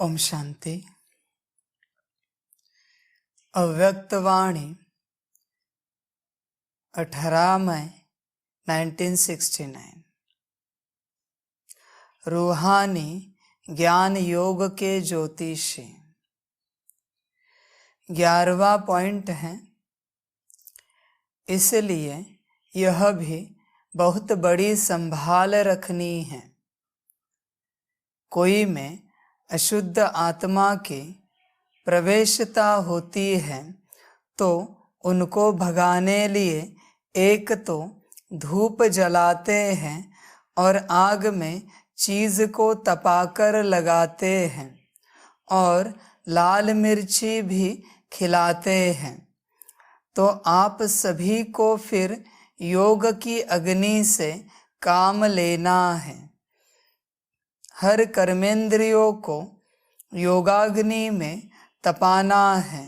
ओम शांति। अव्यक्तवाणी 18 मई 1969। रूहानी ज्ञान योग के ज्योतिषी। 11वां पॉइंट है। इसलिए यह भी बहुत बड़ी संभाल रखनी है। कोई में अशुद्ध आत्मा की प्रवेशता होती है तो उनको भगाने लिए एक तो धूप जलाते हैं और आग में चीज को तपाकर लगाते हैं और लाल मिर्ची भी खिलाते हैं। तो आप सभी को फिर योग की अग्नि से काम लेना है। हर कर्मेंद्रियों को योगाग्नि में तपाना है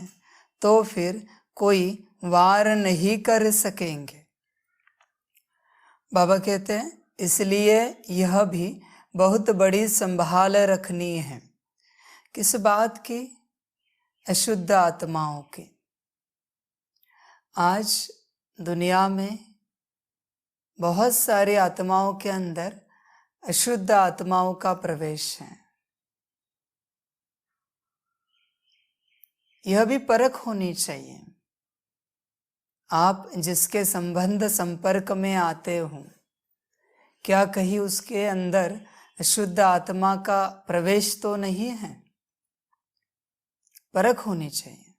तो फिर कोई वार नहीं कर सकेंगे। बाबा कहते हैं इसलिए यह भी बहुत बड़ी संभाल रखनी है। किस बात की? अशुद्ध आत्माओं की। आज दुनिया में बहुत सारी आत्माओं के अंदर अशुद्ध आत्माओं का प्रवेश है। यह भी परख होनी चाहिए। आप जिसके संबंध संपर्क में आते हो, क्या कहीं उसके अंदर अशुद्ध आत्मा का प्रवेश तो नहीं है? परख होनी चाहिए।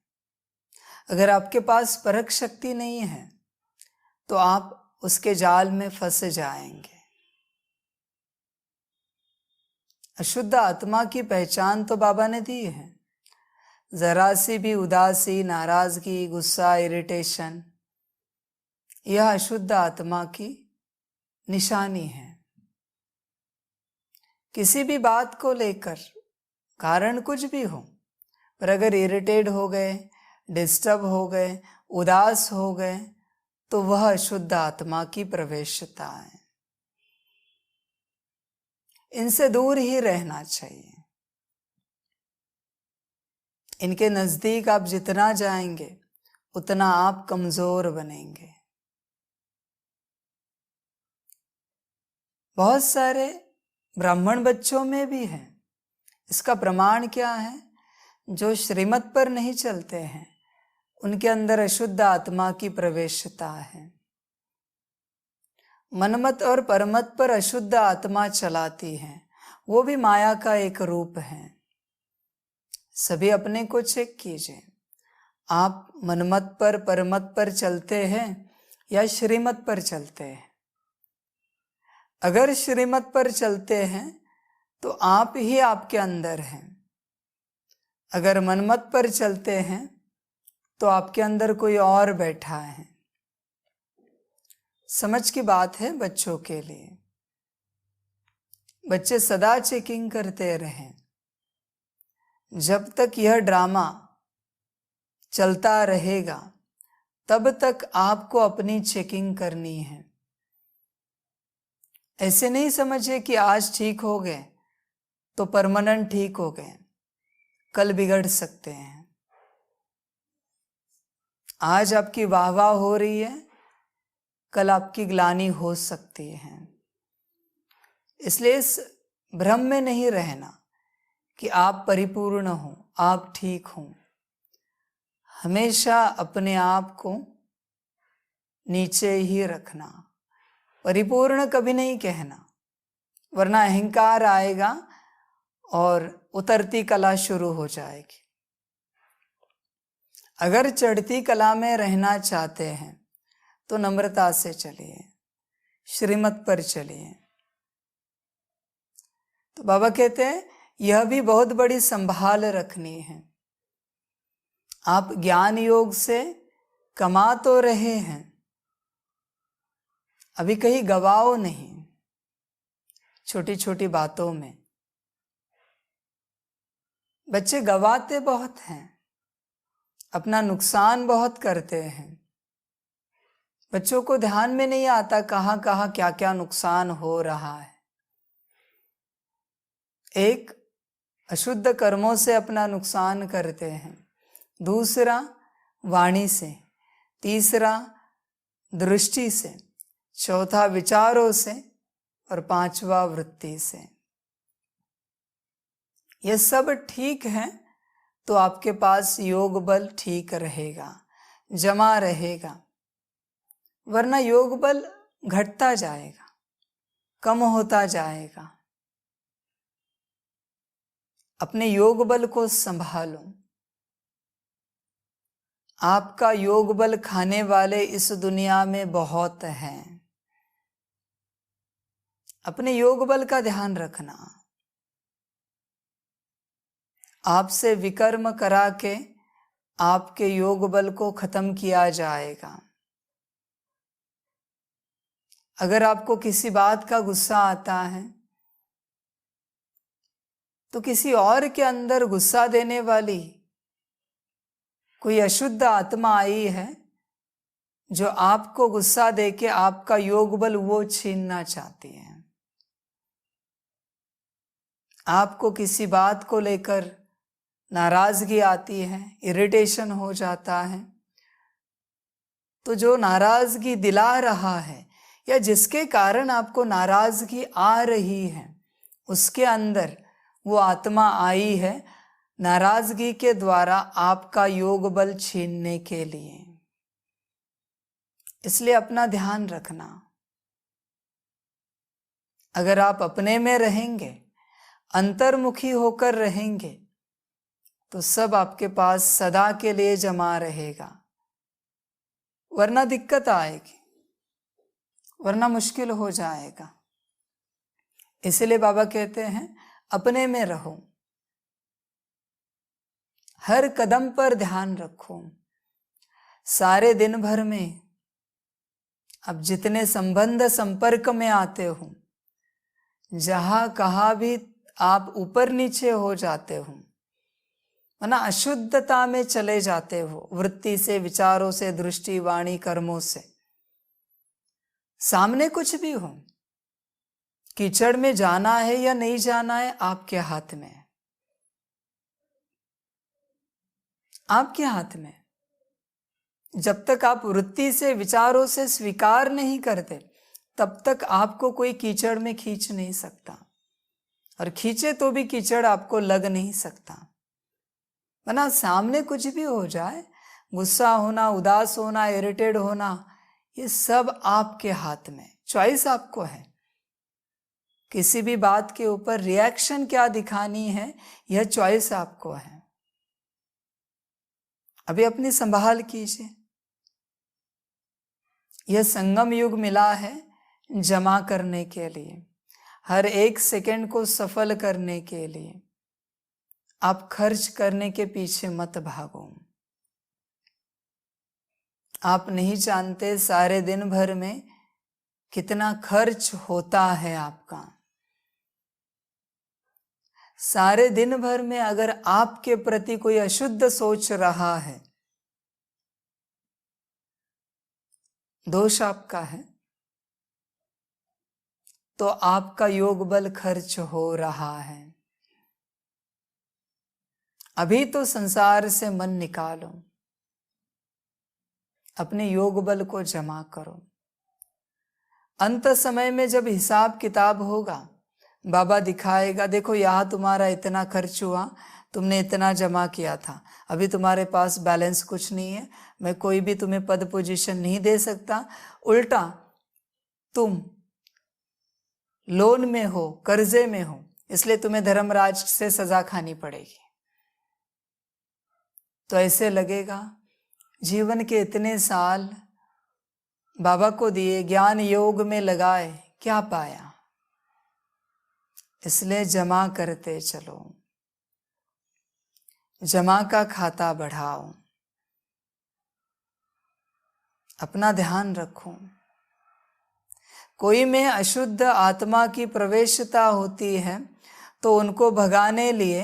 अगर आपके पास परख शक्ति नहीं है तो आप उसके जाल में फंस जाएंगे। अशुद्ध आत्मा की पहचान तो बाबा ने दी है। जरा सी भी उदासी, नाराजगी, गुस्सा, इरिटेशन, यह अशुद्ध आत्मा की निशानी है। किसी भी बात को लेकर कारण कुछ भी हो, पर अगर इरिटेट हो गए, डिस्टर्ब हो गए, उदास हो गए, तो वह अशुद्ध आत्मा की प्रवेशता है। इनसे दूर ही रहना चाहिए। इनके नजदीक आप जितना जाएंगे उतना आप कमजोर बनेंगे। बहुत सारे ब्राह्मण बच्चों में भी है। इसका प्रमाण क्या है? जो श्रीमत पर नहीं चलते हैं उनके अंदर अशुद्ध आत्मा की प्रवेशता है। मनमत और परमत पर अशुद्ध आत्मा चलाती है। वो भी माया का एक रूप है। सभी अपने को चेक कीजिए। आप मनमत पर, परमत पर चलते हैं या श्रीमत पर चलते हैं? अगर श्रीमत पर चलते हैं तो आप ही आपके अंदर हैं। अगर मनमत पर चलते हैं तो आपके अंदर कोई और बैठा है। समझ की बात है बच्चों के लिए। बच्चे सदा चेकिंग करते रहें। जब तक यह ड्रामा चलता रहेगा तब तक आपको अपनी चेकिंग करनी है। ऐसे नहीं समझे कि आज ठीक हो गए तो परमानेंट ठीक हो गए। कल बिगड़ सकते हैं। आज आपकी वाह वाह हो रही है, कल आपकी ग्लानि हो सकती है। इसलिए इस भ्रम में नहीं रहना कि आप परिपूर्ण हो, आप ठीक हो। हमेशा अपने आप को नीचे ही रखना। परिपूर्ण कभी नहीं कहना, वरना अहंकार आएगा और उतरती कला शुरू हो जाएगी। अगर चढ़ती कला में रहना चाहते हैं तो नम्रता से चलिए, श्रीमत पर चलिए। तो बाबा कहते हैं यह भी बहुत बड़ी संभाल रखनी है। आप ज्ञान योग से कमा तो रहे हैं, अभी कहीं गवाओ नहीं। छोटी छोटी बातों में बच्चे गवाते बहुत हैं, अपना नुकसान बहुत करते हैं। बच्चों को ध्यान में नहीं आता कहाँ कहाँ क्या क्या नुकसान हो रहा है। एक अशुद्ध कर्मों से अपना नुकसान करते हैं। दूसरा वाणी से, तीसरा दृष्टि से, चौथा विचारों से और पांचवा वृत्ति से। ये सब ठीक है तो आपके पास योग बल ठीक रहेगा, जमा रहेगा, वरना योग बल घटता जाएगा, कम होता जाएगा। अपने योग बल को संभालो। आपका योग बल खाने वाले इस दुनिया में बहुत हैं। अपने योग बल का ध्यान रखना। आपसे विकर्म करा के आपके योग बल को खत्म किया जाएगा। अगर आपको किसी बात का गुस्सा आता है तो किसी और के अंदर गुस्सा देने वाली कोई अशुद्ध आत्मा आई है जो आपको गुस्सा देके आपका योग बल वो छीनना चाहती है। आपको किसी बात को लेकर नाराजगी आती है, इरिटेशन हो जाता है, तो जो नाराजगी दिला रहा है या जिसके कारण आपको नाराजगी आ रही है, उसके अंदर वो आत्मा आई है नाराजगी के द्वारा आपका योग बल छीनने के लिए। इसलिए अपना ध्यान रखना। अगर आप अपने में रहेंगे, अंतर्मुखी होकर रहेंगे, तो सब आपके पास सदा के लिए जमा रहेगा, वरना दिक्कत आएगी, वरना मुश्किल हो जाएगा। इसलिए बाबा कहते हैं अपने में रहो, हर कदम पर ध्यान रखो। सारे दिन भर में अब जितने संबंध संपर्क में आते हो, जहां कहा भी आप ऊपर नीचे हो जाते हो, वरना अशुद्धता में चले जाते हो, वृत्ति से, विचारों से, दृष्टि, वाणी, कर्मों से। सामने कुछ भी हो, कीचड़ में जाना है या नहीं जाना है आपके हाथ में, आपके हाथ में। जब तक आप वृत्ति से, विचारों से स्वीकार नहीं करते, तब तक आपको कोई कीचड़ में खींच नहीं सकता, और खींचे तो भी कीचड़ आपको लग नहीं सकता। वरना सामने कुछ भी हो जाए, गुस्सा होना, उदास होना, इरिटेट होना, ये सब आपके हाथ में, चॉइस आपको है। किसी भी बात के ऊपर रिएक्शन क्या दिखानी है, यह चॉइस आपको है। अभी अपनी संभाल कीजिए। यह संगम युग मिला है जमा करने के लिए, हर एक सेकंड को सफल करने के लिए। आप खर्च करने के पीछे मत भागो। आप नहीं जानते सारे दिन भर में कितना खर्च होता है आपका। सारे दिन भर में अगर आपके प्रति कोई अशुद्ध सोच रहा है, दोष आपका है, तो आपका योग बल खर्च हो रहा है। अभी तो संसार से मन निकालो, अपने योग बल को जमा करो। अंत समय में जब हिसाब किताब होगा, बाबा दिखाएगा, देखो यहाँ तुम्हारा इतना खर्च हुआ, तुमने इतना जमा किया था, अभी तुम्हारे पास बैलेंस कुछ नहीं है, मैं कोई भी तुम्हें पद पोजीशन नहीं दे सकता, उल्टा तुम लोन में हो, कर्जे में हो, इसलिए तुम्हें धर्मराज से सजा खानी पड़ेगी। तो ऐसे लगेगा जीवन के इतने साल बाबा को दिए, ज्ञान योग में लगाए, क्या पाया। इसलिए जमा करते चलो, जमा का खाता बढ़ाओ, अपना ध्यान रखो। कोई में अशुद्ध आत्मा की प्रवेशता होती है तो उनको भगाने लिए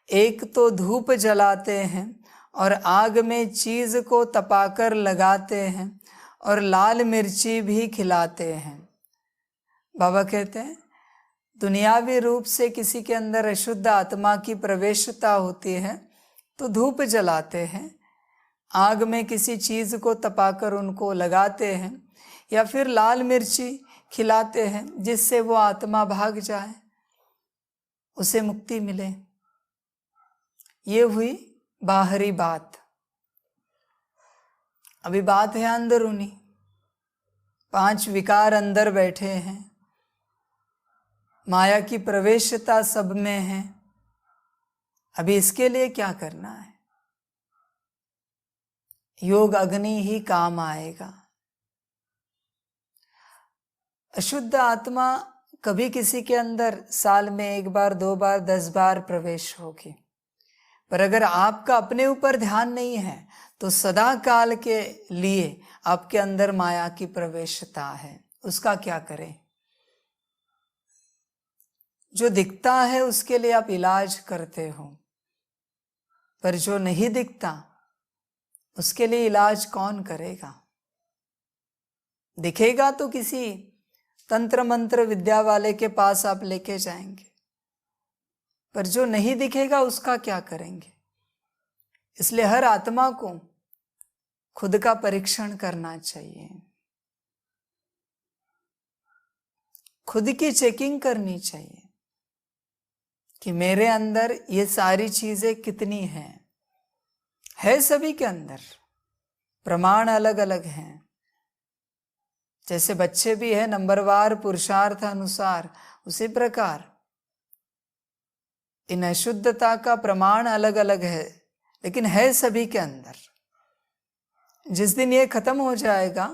एक तो धूप जलाते हैं और आग में चीज को तपाकर लगाते हैं और लाल मिर्ची भी खिलाते हैं। बाबा कहते हैं दुनियावी रूप से किसी के अंदर अशुद्ध आत्मा की प्रवेशता होती है तो धूप जलाते हैं, आग में किसी चीज को तपाकर उनको लगाते हैं, या फिर लाल मिर्ची खिलाते हैं जिससे वो आत्मा भाग जाए, उसे मुक्ति मिले। ये हुई बाहरी बात। अभी बात है अंदरूनी। 5 विकार अंदर बैठे हैं, माया की प्रवेशता सब में है। अभी इसके लिए क्या करना है? योग अग्नि ही काम आएगा। अशुद्ध आत्मा कभी किसी के अंदर साल में 1 बार 2 बार 10 बार प्रवेश होगी, पर अगर आपका अपने ऊपर ध्यान नहीं है तो सदा काल के लिए आपके अंदर माया की प्रवेशता है। उसका क्या करें? जो दिखता है उसके लिए आप इलाज करते हो, पर जो नहीं दिखता उसके लिए इलाज कौन करेगा? दिखेगा तो किसी तंत्र मंत्र विद्या वाले के पास आप लेके जाएंगे, पर जो नहीं दिखेगा उसका क्या करेंगे? इसलिए हर आत्मा को खुद का परीक्षण करना चाहिए, खुद की चेकिंग करनी चाहिए कि मेरे अंदर ये सारी चीजें कितनी हैं। है सभी के अंदर, प्रमाण अलग अलग हैं। जैसे बच्चे भी है नंबरवार पुरुषार्थ अनुसार, उसी प्रकार इन अशुद्धता का प्रमाण अलग अलग है, लेकिन है सभी के अंदर। जिस दिन ये खत्म हो जाएगा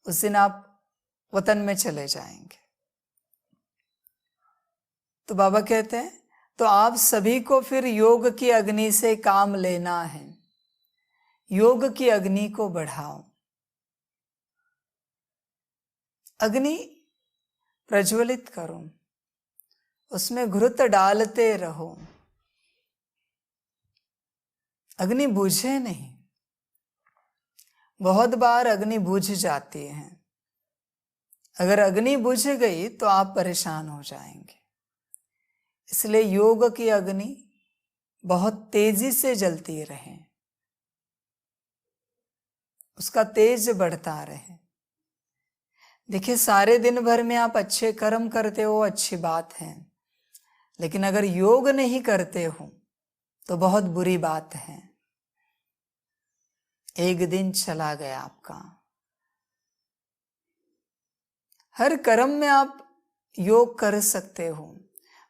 उस दिन आप वतन में चले जाएंगे। तो बाबा कहते हैं तो आप सभी को फिर योग की अग्नि से काम लेना है। योग की अग्नि को बढ़ाओ, अग्नि प्रज्वलित करो, उसमें घृत डालते रहो। अग्नि बुझे नहीं। बहुत बार अग्नि बुझ जाती है। अगर अग्नि बुझ गई तो आप परेशान हो जाएंगे। इसलिए योग की अग्नि बहुत तेजी से जलती रहे, उसका तेज बढ़ता रहे। देखिए, सारे दिन भर में आप अच्छे कर्म करते हो, अच्छी बात है, लेकिन अगर योग नहीं करते हो तो बहुत बुरी बात है। एक दिन चला गया आपका। हर कर्म में आप योग कर सकते हो,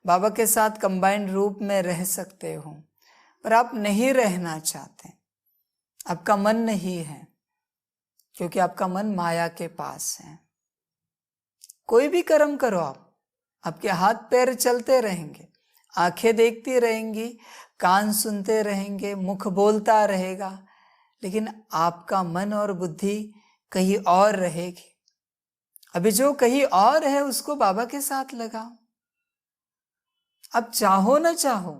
बाबा के साथ कंबाइंड रूप में रह सकते हो, पर आप नहीं रहना चाहते, आपका मन नहीं है, क्योंकि आपका मन माया के पास है। कोई भी कर्म करो आप, आपके हाथ पैर चलते रहेंगे, आंखें देखती रहेंगी, कान सुनते रहेंगे, मुख बोलता रहेगा, लेकिन आपका मन और बुद्धि कहीं और रहेगी। अभी जो कहीं और है उसको बाबा के साथ लगाओ। अब चाहो ना चाहो,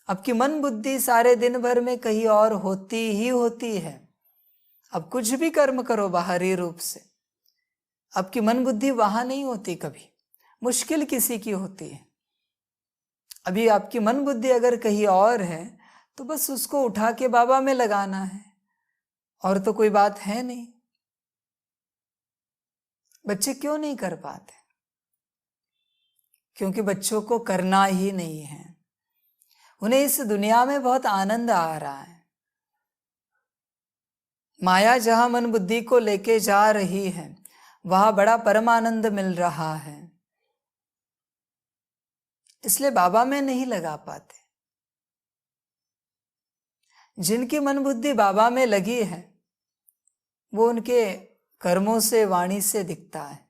आपकी मन बुद्धि सारे दिन भर में कहीं और होती ही होती है। अब कुछ भी कर्म करो बाहरी रूप से, आपकी मन बुद्धि वहां नहीं होती कभी, मुश्किल किसी की होती है। अभी आपकी मन बुद्धि अगर कहीं और है तो बस उसको उठा के बाबा में लगाना है, और तो कोई बात है नहीं। बच्चे क्यों नहीं कर पाते? क्योंकि बच्चों को करना ही नहीं है। उन्हें इस दुनिया में बहुत आनंद आ रहा है। माया जहां मन बुद्धि को लेके जा रही है वहां बड़ा परमानंद मिल रहा है, इसलिए बाबा में नहीं लगा पाते। जिनकी मन बुद्धि बाबा में लगी है वो उनके कर्मों से, वाणी से दिखता है।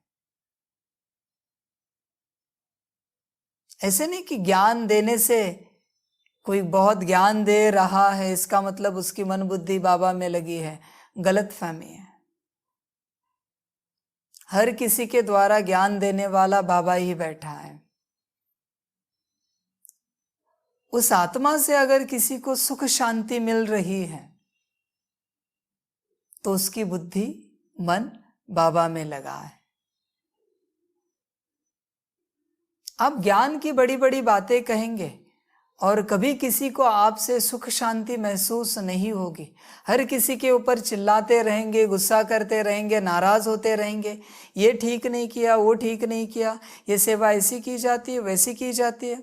ऐसे नहीं कि ज्ञान देने से कोई बहुत ज्ञान दे रहा है इसका मतलब उसकी मन बुद्धि बाबा में लगी है, गलत फहमी है। हर किसी के द्वारा ज्ञान देने वाला बाबा ही बैठा है। उस आत्मा से अगर किसी को सुख शांति मिल रही है तो उसकी बुद्धि, मन बाबा में लगा है। आप ज्ञान की बड़ी बड़ी बातें कहेंगे और कभी किसी को आपसे सुख शांति महसूस नहीं होगी। हर किसी के ऊपर चिल्लाते रहेंगे, गुस्सा करते रहेंगे, नाराज होते रहेंगे, ये ठीक नहीं किया, वो ठीक नहीं किया, ये सेवा ऐसी की जाती है, वैसी की जाती है।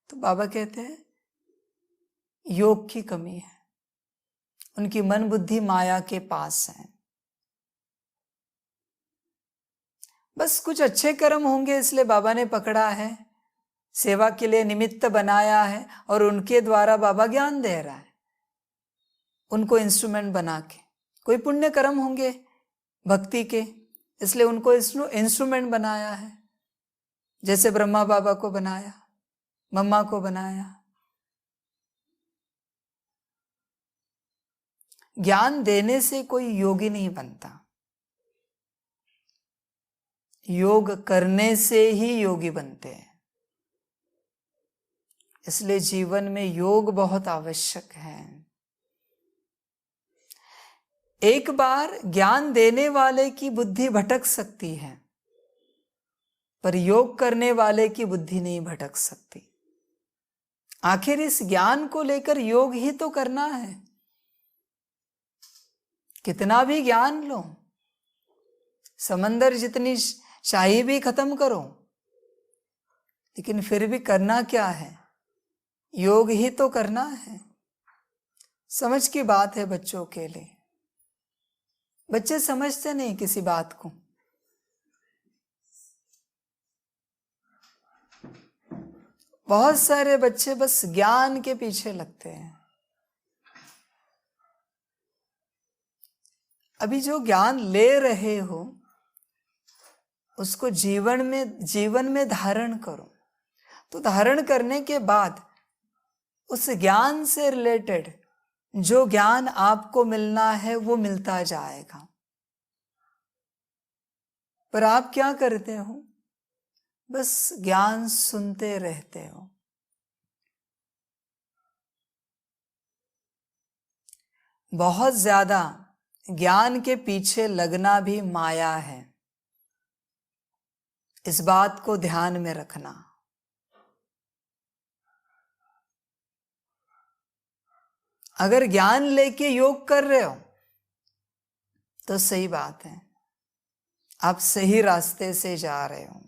तो बाबा कहते हैं योग की कमी है, उनकी मन बुद्धि माया के पास है। बस कुछ अच्छे कर्म होंगे इसलिए बाबा ने पकड़ा है, सेवा के लिए निमित्त बनाया है और उनके द्वारा बाबा ज्ञान दे रहा है, उनको इंस्ट्रूमेंट बना के। कोई पुण्य कर्म होंगे भक्ति के, इसलिए उनको इंस्ट्रूमेंट बनाया है, जैसे ब्रह्मा बाबा को बनाया, मम्मा को बनाया। ज्ञान देने से कोई योगी नहीं बनता, योग करने से ही योगी बनते हैं। इसलिए जीवन में योग बहुत आवश्यक है। एक बार ज्ञान देने वाले की बुद्धि भटक सकती है, पर योग करने वाले की बुद्धि नहीं भटक सकती। आखिर इस ज्ञान को लेकर योग ही तो करना है। कितना भी ज्ञान लो, समंदर जितनी शाही भी खत्म करो, लेकिन फिर भी करना क्या है? योग ही तो करना है। समझ की बात है बच्चों के लिए, बच्चे समझते नहीं किसी बात को। बहुत सारे बच्चे बस ज्ञान के पीछे लगते हैं। अभी जो ज्ञान ले रहे हो उसको जीवन में धारण करो। तो धारण करने के बाद उस ज्ञान से रिलेटेड जो ज्ञान आपको मिलना है वो मिलता जाएगा। पर आप क्या करते हो? बस ज्ञान सुनते रहते हो। बहुत ज्यादा ज्ञान के पीछे लगना भी माया है, इस बात को ध्यान में रखना। अगर ज्ञान लेके योग कर रहे हो तो सही बात है, आप सही रास्ते से जा रहे हो।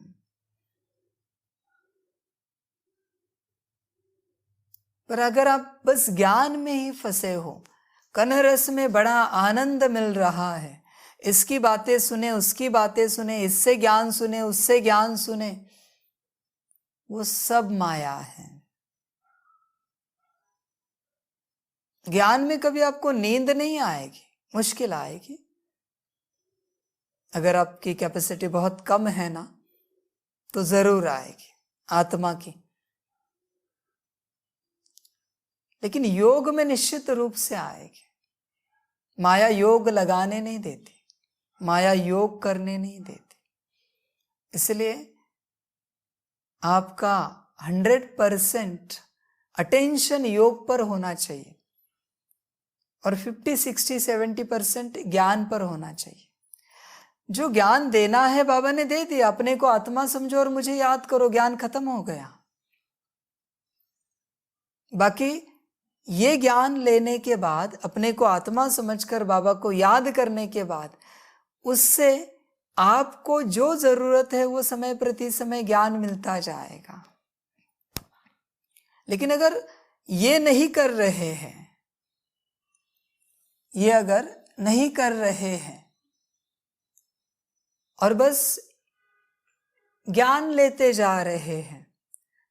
पर अगर आप बस ज्ञान में ही फंसे हो, कनरस में बड़ा आनंद मिल रहा है, इसकी बातें सुने, उसकी बातें सुने, इससे ज्ञान सुने, उससे ज्ञान सुने, वो सब माया है। ज्ञान में कभी आपको नींद नहीं आएगी, मुश्किल आएगी। अगर आपकी कैपेसिटी बहुत कम है ना, तो जरूर आएगी आत्मा की। लेकिन योग में निश्चित रूप से आएगी। माया योग लगाने नहीं देती, माया योग करने नहीं देती। इसलिए आपका 100% अटेंशन योग पर होना चाहिए और 50, 60, 70% ज्ञान पर होना चाहिए। जो ज्ञान देना है बाबा ने दे दिया, अपने को आत्मा समझो और मुझे याद करो, ज्ञान खत्म हो गया। बाकी ये ज्ञान लेने के बाद, अपने को आत्मा समझकर बाबा को याद करने के बाद, उससे आपको जो जरूरत है वो समय प्रति समय ज्ञान मिलता जाएगा। लेकिन अगर ये नहीं कर रहे हैं, ये अगर नहीं कर रहे हैं और बस ज्ञान लेते जा रहे हैं,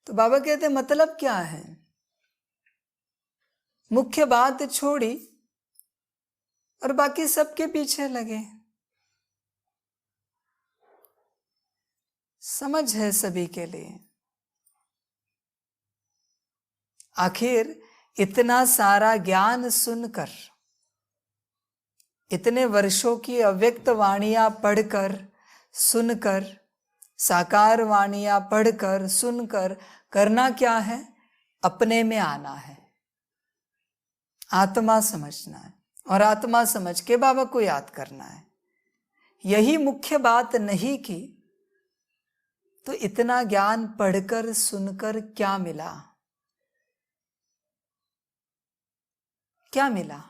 तो बाबा कहते हैं मतलब क्या है? मुख्य बात छोड़ी और बाकी सबके पीछे लगे। समझ है सभी के लिए। आखिर इतना सारा ज्ञान सुनकर, इतने वर्षों की अव्यक्त वाणियां पढ़कर, सुनकर, साकार वाणियां पढ़कर, सुनकर, करना क्या है? अपने में आना है, आत्मा समझना है और आत्मा समझ के बाबा को याद करना है। यही मुख्य बात नहीं की तो इतना ज्ञान पढ़कर सुनकर क्या मिला? क्या मिला?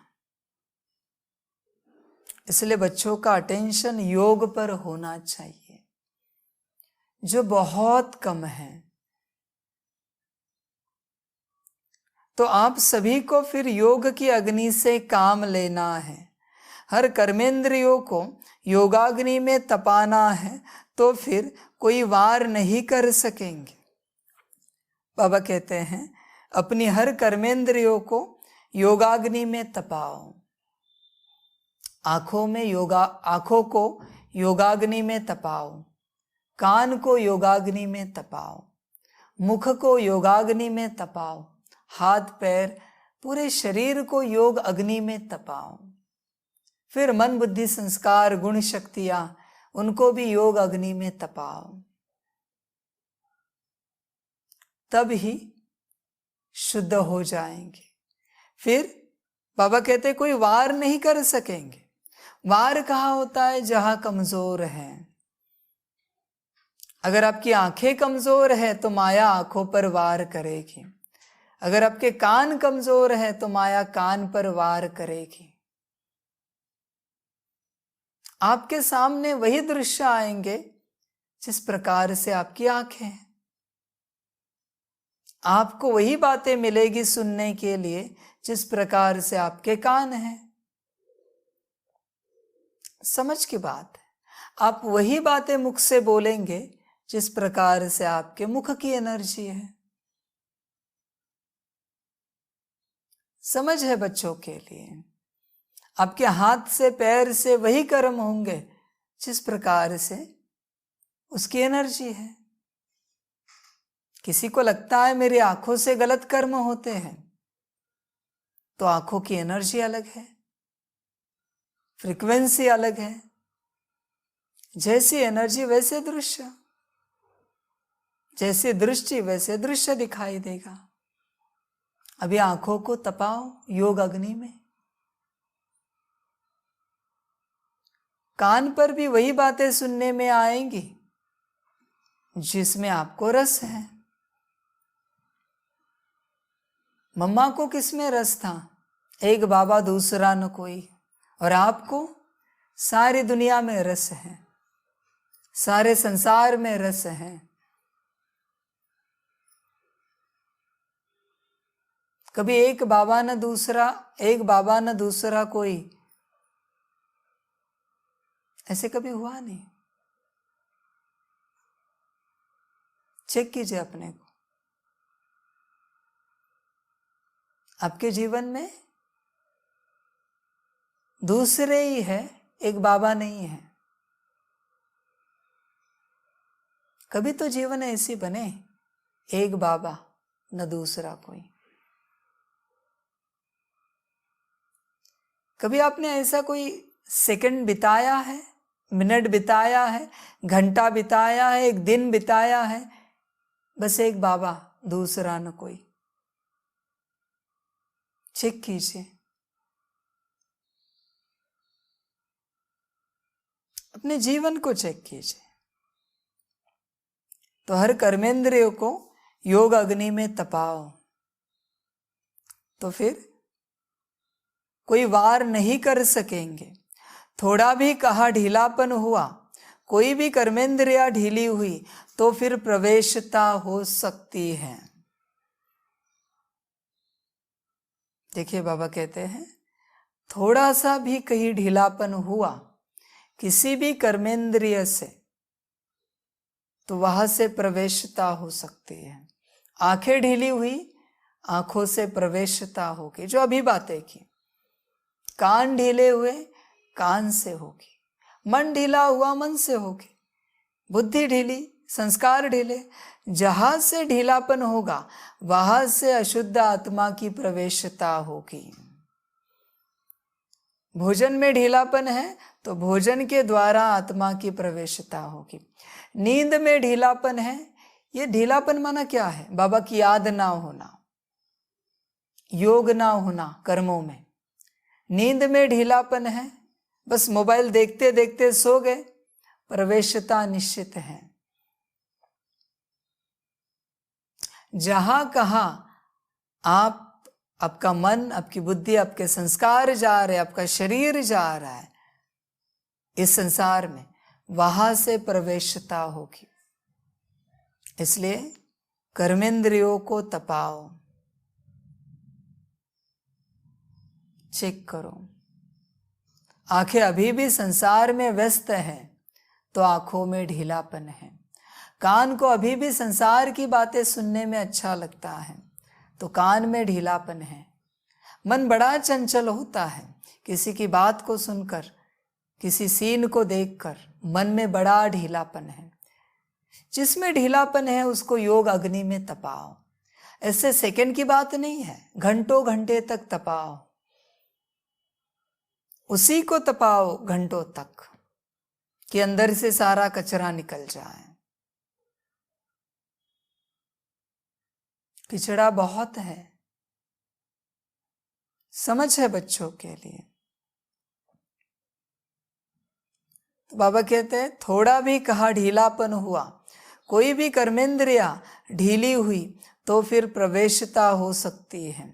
इसलिए बच्चों का अटेंशन योग पर होना चाहिए, जो बहुत कम है। तो आप सभी को फिर योग की अग्नि से काम लेना है। हर कर्मेंद्रियों को योगाग्नि में तपाना है, तो फिर कोई वार नहीं कर सकेंगे। बाबा कहते हैं अपनी हर कर्मेंद्रियों को योगाग्नि में तपाओ। आंखों को योगाग्नि में तपाओ, कान को योगाग्नि में तपाओ, मुख को योगाग्नि में तपाओ, हाथ पैर पूरे शरीर को योग अग्नि में तपाओ। फिर मन बुद्धि संस्कार गुण शक्तियां, उनको भी योग अग्नि में तपाओ। तब ही शुद्ध हो जाएंगे। फिर बाबा कहते कोई वार नहीं कर सकेंगे। वार कहाँ होता है? जहां कमजोर है। अगर आपकी आंखें कमजोर है तो माया आंखों पर वार करेगी। अगर आपके कान कमजोर है तो माया कान पर वार करेगी। आपके सामने वही दृश्य आएंगे जिस प्रकार से आपकी आंखें हैं। आपको वही बातें मिलेगी सुनने के लिए जिस प्रकार से आपके कान हैं। समझ की बात है। आप वही बातें मुख से बोलेंगे जिस प्रकार से आपके मुख की एनर्जी है। समझ है बच्चों के लिए। आपके हाथ से पैर से वही कर्म होंगे जिस प्रकार से उसकी एनर्जी है। किसी को लगता है मेरी आंखों से गलत कर्म होते हैं, तो आंखों की एनर्जी अलग है, फ्रीक्वेंसी अलग है। जैसी एनर्जी वैसे दृश्य, जैसी दृष्टि वैसे दृश्य दिखाई देगा। अभी आंखों को तपाओ योग अग्नि में। कान पर भी वही बातें सुनने में आएंगी जिसमें आपको रस है। मम्मा को किसमें रस था? एक बाबा दूसरा न कोई। और आपको सारी दुनिया में रस है, सारे संसार में रस है। कभी एक बाबा न दूसरा कोई, ऐसे कभी हुआ नहीं। चेक कीजिए अपने को। आपके जीवन में दूसरे ही है, एक बाबा नहीं है। कभी तो जीवन ऐसी बने, एक बाबा न दूसरा कोई। कभी आपने ऐसा कोई सेकंड बिताया है, मिनट बिताया है, घंटा बिताया है, एक दिन बिताया है, बस एक बाबा दूसरा न कोई? चेक कीजिए अपने जीवन को, चेक कीजिए। तो हर कर्मेंद्रिय को योग अग्नि में तपाओ, तो फिर कोई वार नहीं कर सकेंगे। थोड़ा भी कहा ढीलापन हुआ, कोई भी कर्मेंद्रिया ढीली हुई, तो फिर प्रवेशता हो सकती है। देखिए बाबा कहते हैं थोड़ा सा भी कहीं ढीलापन हुआ किसी भी कर्मेंद्रिय से, तो वहां से प्रवेशता हो सकती है। आंखें ढीली हुई, आंखों से प्रवेशता होगी, जो अभी बातें की। कान ढीले हुए, कान से होगी। मन ढीला हुआ, मन से होगी। बुद्धि ढीली, संस्कार ढीले। जहां से ढीलापन होगा वहां से अशुद्ध आत्मा की प्रवेशता होगी। भोजन में ढीलापन है तो भोजन के द्वारा आत्मा की प्रवेशता होगी। नींद में ढीलापन है, ये ढीलापन माना क्या है? बाबा की याद ना होना, योग ना होना कर्मों में। नींद में ढीलापन है, बस मोबाइल देखते देखते सो गए, प्रवेशता निश्चित है। जहां कहा आपका मन, आपकी बुद्धि, आपके संस्कार जा रहे, आपका शरीर जा रहा है इस संसार में, वहां से प्रवेशता होगी। इसलिए कर्मेंद्रियों को तपाओ, चेक करो। आंखें अभी भी संसार में व्यस्त हैं तो आंखों में ढीलापन है। कान को अभी भी संसार की बातें सुनने में अच्छा लगता है तो कान में ढीलापन है। मन बड़ा चंचल होता है, किसी की बात को सुनकर, किसी सीन को देखकर मन में बड़ा ढीलापन है। जिसमें ढीलापन है उसको योग अग्नि में तपाओ। ऐसे सेकंड की बात नहीं है, घंटों घंटे तक तपाओ, उसी को तपाओ घंटों तक कि अंदर से सारा कचरा निकल जाए। किचड़ा बहुत है, समझ है बच्चों के लिए। तो बाबा कहते हैं थोड़ा भी कहा ढीलापन हुआ, कोई भी कर्मेंद्रिया ढीली हुई तो फिर प्रवेशता हो सकती है।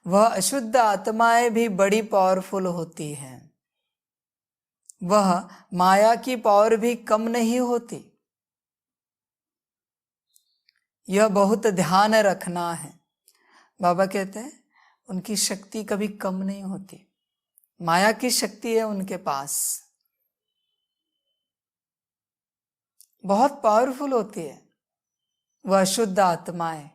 वह अशुद्ध आत्माएं भी बड़ी पावरफुल होती हैं, वह माया की पावर भी कम नहीं होती। यह बहुत ध्यान रखना है। बाबा कहते हैं उनकी शक्ति कभी कम नहीं होती, माया की शक्ति है उनके पास, बहुत पावरफुल होती है वह अशुद्ध आत्माएं।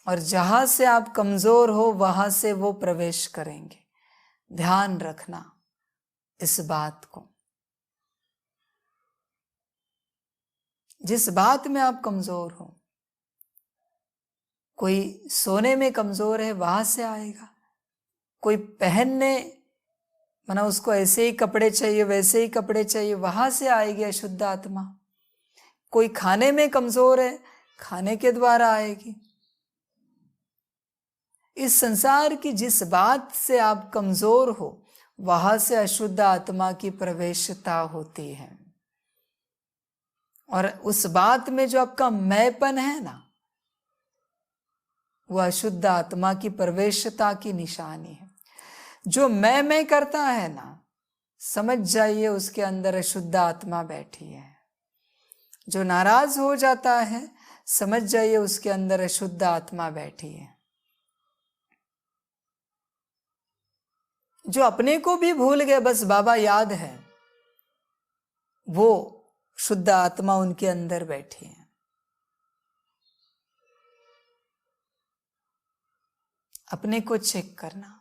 और जहां से आप कमजोर हो वहां से वो प्रवेश करेंगे। ध्यान रखना इस बात को। जिस बात में आप कमजोर हो, कोई सोने में कमजोर है वहां से आएगा, कोई पहनने माना उसको ऐसे ही कपड़े चाहिए वैसे ही कपड़े चाहिए, वहां से आएगी अशुद्ध आत्मा। कोई खाने में कमजोर है, खाने के द्वारा आएगी। इस संसार की जिस बात से आप कमजोर हो वहां से अशुद्ध आत्मा की प्रवेशता होती है। और उस बात में जो आपका मैंपन है ना, वह अशुद्ध आत्मा की प्रवेशता की निशानी है। जो मैं करता है ना, समझ जाइए उसके अंदर अशुद्ध आत्मा बैठी है। जो नाराज हो जाता है, समझ जाइए उसके अंदर अशुद्ध आत्मा बैठी है। जो अपने को भी भूल गए, बस बाबा याद है, वो शुद्ध आत्मा उनके अंदर बैठी है। अपने को चेक करना,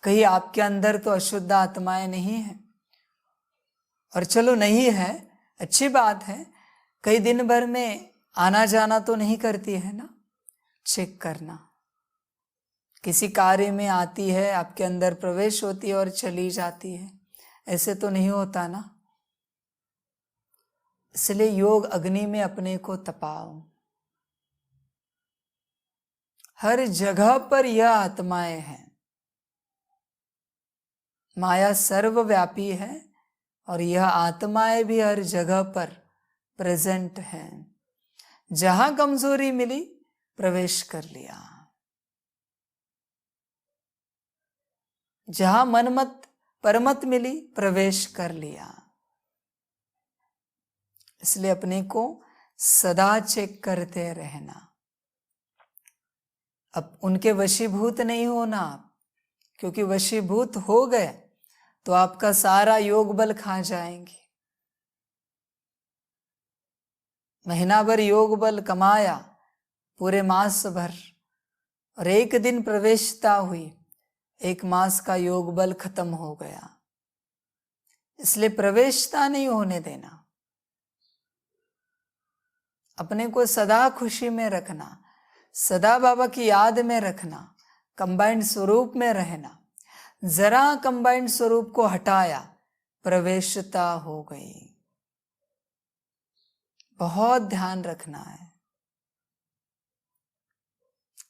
कहीं आपके अंदर तो अशुद्ध आत्माएं नहीं है। और चलो नहीं है, अच्छी बात है, कई दिन भर में आना जाना तो नहीं करती है ना, चेक करना। किसी कार्य में आती है, आपके अंदर प्रवेश होती है और चली जाती है, ऐसे तो नहीं होता ना। इसलिए योग अग्नि में अपने को तपाओ। हर जगह पर यह आत्माएं हैं। माया सर्वव्यापी है और यह आत्माएं भी हर जगह पर प्रेजेंट हैं। जहां कमजोरी मिली प्रवेश कर लिया, जहां मनमत परमत मिली प्रवेश कर लिया। इसलिए अपने को सदा चेक करते रहना। अब उनके वशीभूत नहीं होना आप, क्योंकि वशीभूत हो गए तो आपका सारा योग बल खा जाएंगे। महीना भर योग बल कमाया, पूरे मास भर, और एक दिन प्रवेशता हुई, एक मास का योग बल खत्म हो गया। इसलिए प्रवेशता नहीं होने देना। अपने को सदा खुशी में रखना, सदा बाबा की याद में रखना, कंबाइंड स्वरूप में रहना। जरा कंबाइंड स्वरूप को हटाया, प्रवेशता हो गई। बहुत ध्यान रखना है।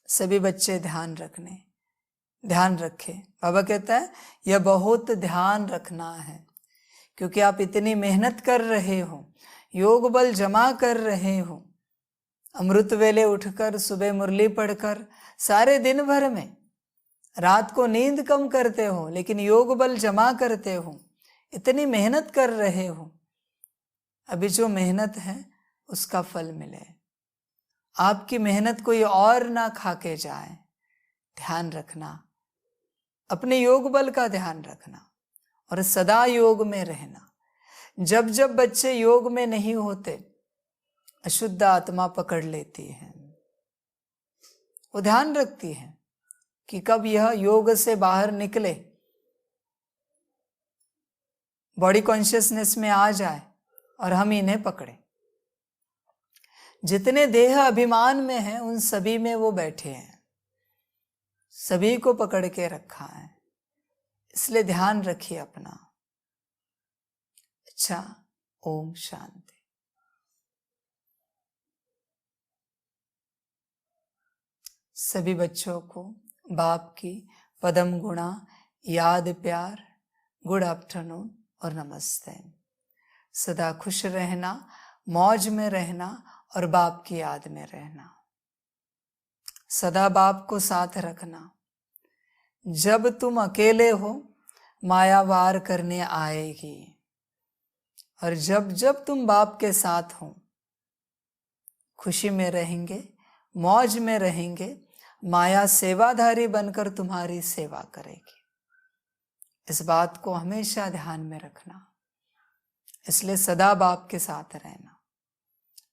सभी बच्चे ध्यान रखें। बाबा कहता है यह बहुत ध्यान रखना है, क्योंकि आप इतनी मेहनत कर रहे हो, योग बल जमा कर रहे हो, अमृत वेले उठकर सुबह मुरली पढ़कर सारे दिन भर में रात को नींद कम करते हो, लेकिन योग बल जमा करते हो, इतनी मेहनत कर रहे हो, अभी जो मेहनत है उसका फल मिले, आपकी मेहनत कोई और ना खा के जाए। ध्यान रखना, अपने योग बल का ध्यान रखना और सदा योग में रहना। जब जब बच्चे योग में नहीं होते, अशुद्ध आत्मा पकड़ लेती है, वो ध्यान रखती है कि कब यह योग से बाहर निकले, बॉडी कॉन्शियसनेस में आ जाए और हम इन्हें पकड़े। जितने देह अभिमान में हैं उन सभी में वो बैठे हैं, सभी को पकड़ के रखा है, इसलिए ध्यान रखिए अपना। अच्छा, ओम शांति। सभी बच्चों को बाप की पदम गुणा याद प्यार, गुड आफ्टरनून और नमस्ते। सदा खुश रहना, मौज में रहना और बाप की याद में रहना। सदा बाप को साथ रखना। जब तुम अकेले हो माया वार करने आएगी, और जब जब तुम बाप के साथ हो खुशी में रहेंगे, मौज में रहेंगे, माया सेवाधारी बनकर तुम्हारी सेवा करेगी। इस बात को हमेशा ध्यान में रखना, इसलिए सदा बाप के साथ रहना।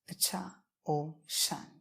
अच्छा, ओम शांति।